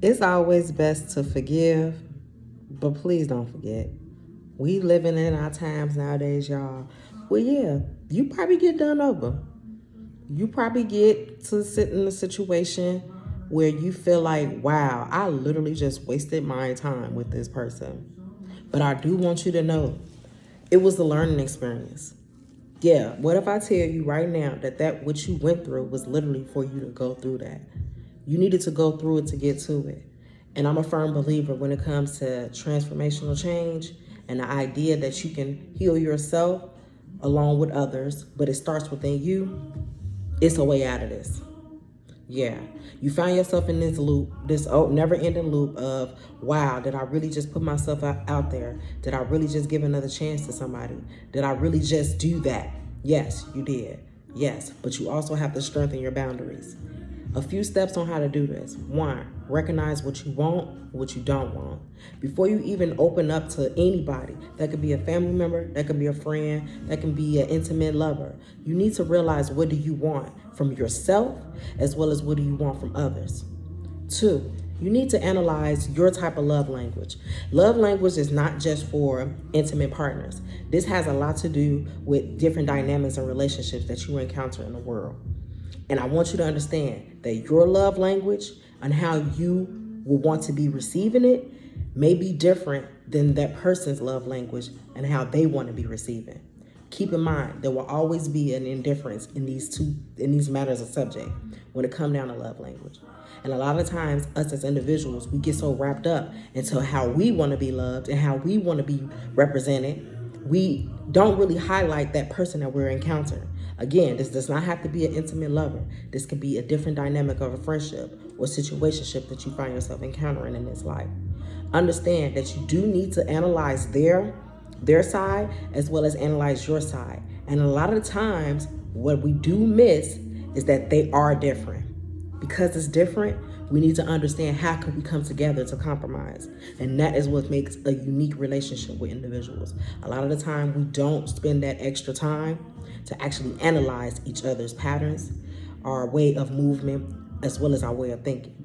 It's always best to forgive, but please don't forget. We living in our times nowadays, y'all. Well, yeah, you probably get done over. You probably get to sit in a situation where you feel like, wow, I literally just wasted my time with this person. But I do want you to know it was a learning experience. Yeah, what if I tell you right now that what you went through was literally for you to go through that? You needed to go through it to get to it. And I'm a firm believer when it comes to transformational change and the idea that you can heal yourself along with others, but it starts within you. It's a way out of this. Yeah, you find yourself in this loop, this never-ending loop of, wow, did I really just put myself out there? Did I really just give another chance to somebody? Did I really just do that? Yes, you did. Yes, but you also have to strengthen your boundaries. A few steps on how to do this. One, recognize what you want, what you don't want. Before you even open up to anybody, that could be a family member, that could be a friend, that can be an intimate lover. You need to realize, what do you want from yourself as well as what do you want from others. Two, you need to analyze your type of love language. Love language is not just for intimate partners. This has a lot to do with different dynamics and relationships that you encounter in the world. And I want you to understand that your love language and how you will want to be receiving it may be different than that person's love language and how they want to be receiving. Keep in mind, there will always be an indifference in these matters of subject when it comes down to love language. And a lot of times, us as individuals, we get so wrapped up into how we want to be loved and how we want to be represented, we don't really highlight that person that we're encountering. Again, this does not have to be an intimate lover. This could be a different dynamic of a friendship or situationship that you find yourself encountering in this life. Understand that you do need to analyze their side as well as analyze your side. And a lot of times, what we do miss is that they are different. Because it's different, we need to understand how can we come together to compromise. And that is what makes a unique relationship with individuals. A lot of the time, we don't spend that extra time to actually analyze each other's patterns, our way of movement, as well as our way of thinking.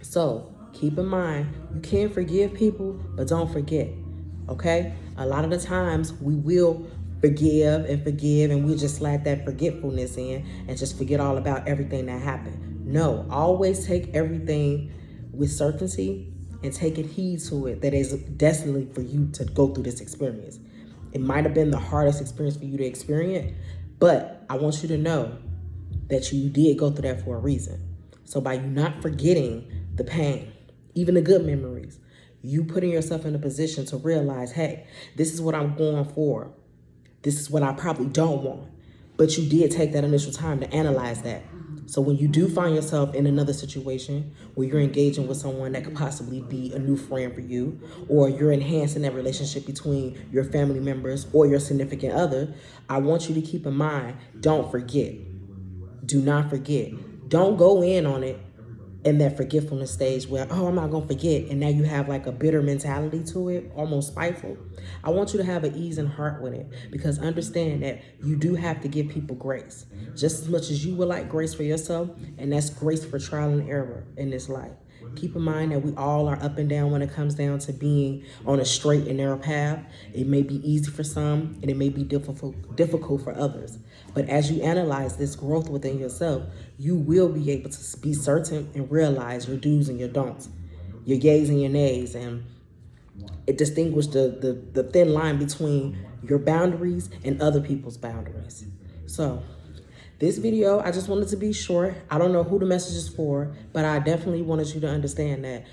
So keep in mind, you can forgive people, but don't forget, okay? A lot of the times we will forgive and we'll just slap that forgetfulness in and just forget all about everything that happened. No, always take everything with certainty and take it heed to it that is destined for you to go through this experience. It might have been the hardest experience for you to experience, but I want you to know that you did go through that for a reason. So by you not forgetting the pain, even the good memories, you putting yourself in a position to realize, hey, this is what I'm going for. This is what I probably don't want. But you did take that initial time to analyze that. So when you do find yourself in another situation where you're engaging with someone that could possibly be a new friend for you, or you're enhancing that relationship between your family members or your significant other, I want you to keep in mind, don't forget. Do not forget. Don't go in on it in that forgetfulness stage where, oh, I'm not going to forget. And now you have like a bitter mentality to it, almost spiteful. I want you to have an ease and heart with it, because understand that you do have to give people grace just as much as you would like grace for yourself. And that's grace for trial and error in this life. Keep in mind that we all are up and down when it comes down to being on a straight and narrow path. It may be easy for some and it may be difficult for others. But as you analyze this growth within yourself, you will be able to be certain and realize your do's and your don'ts, your yays and your nays, and it distinguishes the thin line between your boundaries and other people's boundaries. So this video, I just wanted to be short. I don't know who the message is for, but I definitely wanted you to understand that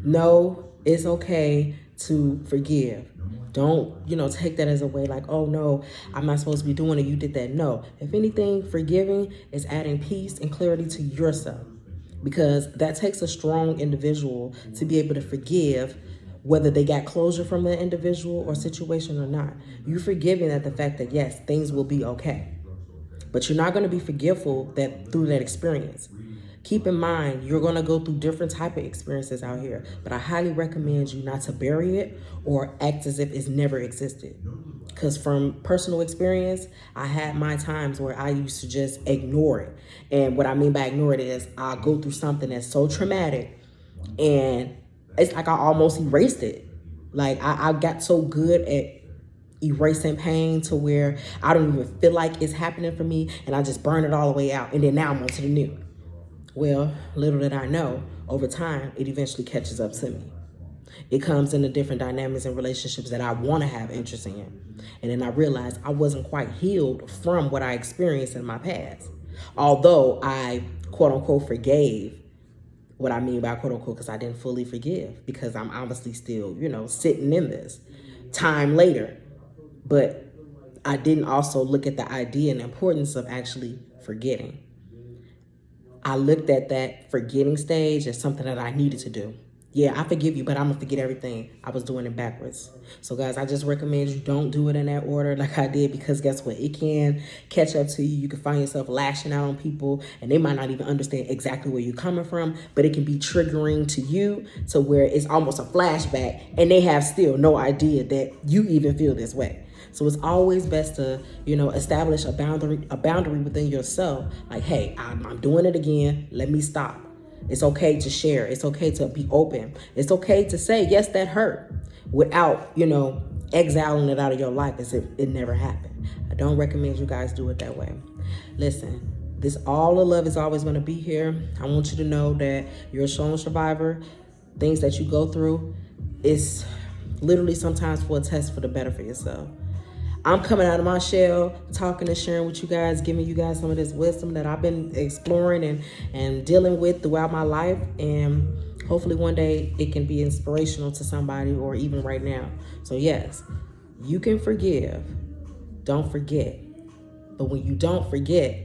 no, it's okay to forgive. Don't, take that as a way like, oh no, I'm not supposed to be doing it. You did that. No, if anything, forgiving is adding peace and clarity to yourself, because that takes a strong individual to be able to forgive, whether they got closure from the individual or situation or not. You're forgiving at the fact that yes, things will be okay. But you're not going to be forgetful that through that experience. Keep in mind, you're going to go through different type of experiences out here, but I highly recommend you not to bury it or act as if it's never existed. Because from personal experience, I had my times where I used to just ignore it. And what I mean by ignore it is I'll go through something that's so traumatic And it's like I almost erased it. Like I got so good at erasing pain to where I don't even feel like it's happening for me, and I just burn it all the way out. And then now I'm on to the new. Well, little did I know, over time, it eventually catches up to me. It comes into different dynamics and relationships that I want to have interest in. And then I realized I wasn't quite healed from what I experienced in my past. Although I, quote unquote, forgave. What I mean by quote unquote, because I didn't fully forgive, because I'm obviously still, sitting in this time later. But I didn't also look at the idea and importance of actually forgetting. I looked at that forgetting stage as something that I needed to do. Yeah, I forgive you, but I'm gonna forget everything. I was doing it backwards. So guys, I just recommend you don't do it in that order like I did, because guess what? It can catch up to you. You can find yourself lashing out on people and they might not even understand exactly where you're coming from, but it can be triggering to you to where it's almost a flashback and they have still no idea that you even feel this way. So it's always best to, establish a boundary within yourself. Like, hey, I'm doing it again. Let me stop. It's okay to share. It's okay to be open. It's okay to say, yes, that hurt, without, exiling it out of your life as if it never happened. I don't recommend you guys do it that way. Listen, all the love is always going to be here. I want you to know that you're a strong survivor. Things that you go through is literally sometimes for a test for the better for yourself. I'm coming out of my shell, talking and sharing with you guys, giving you guys some of this wisdom that I've been exploring and dealing with throughout my life. And hopefully one day it can be inspirational to somebody, or even right now. So yes, you can forgive. Don't forget. But when you don't forget,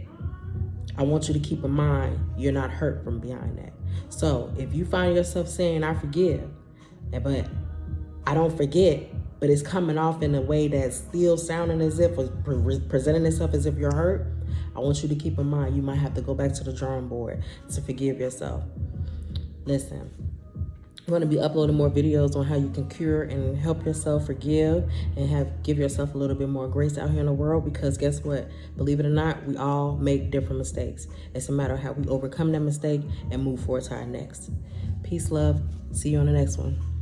I want you to keep in mind you're not hurt from behind that. So if you find yourself saying, I forgive, but I don't forget, but it's coming off in a way that's still sounding as if, or presenting itself as if you're hurt, I want you to keep in mind you might have to go back to the drawing board to forgive yourself. Listen, I'm going to be uploading more videos on how you can cure and help yourself forgive and give yourself a little bit more grace out here in the world, because guess what? Believe it or not, we all make different mistakes. It's a matter of how we overcome that mistake and move forward to our next. Peace, love. See you on the next one.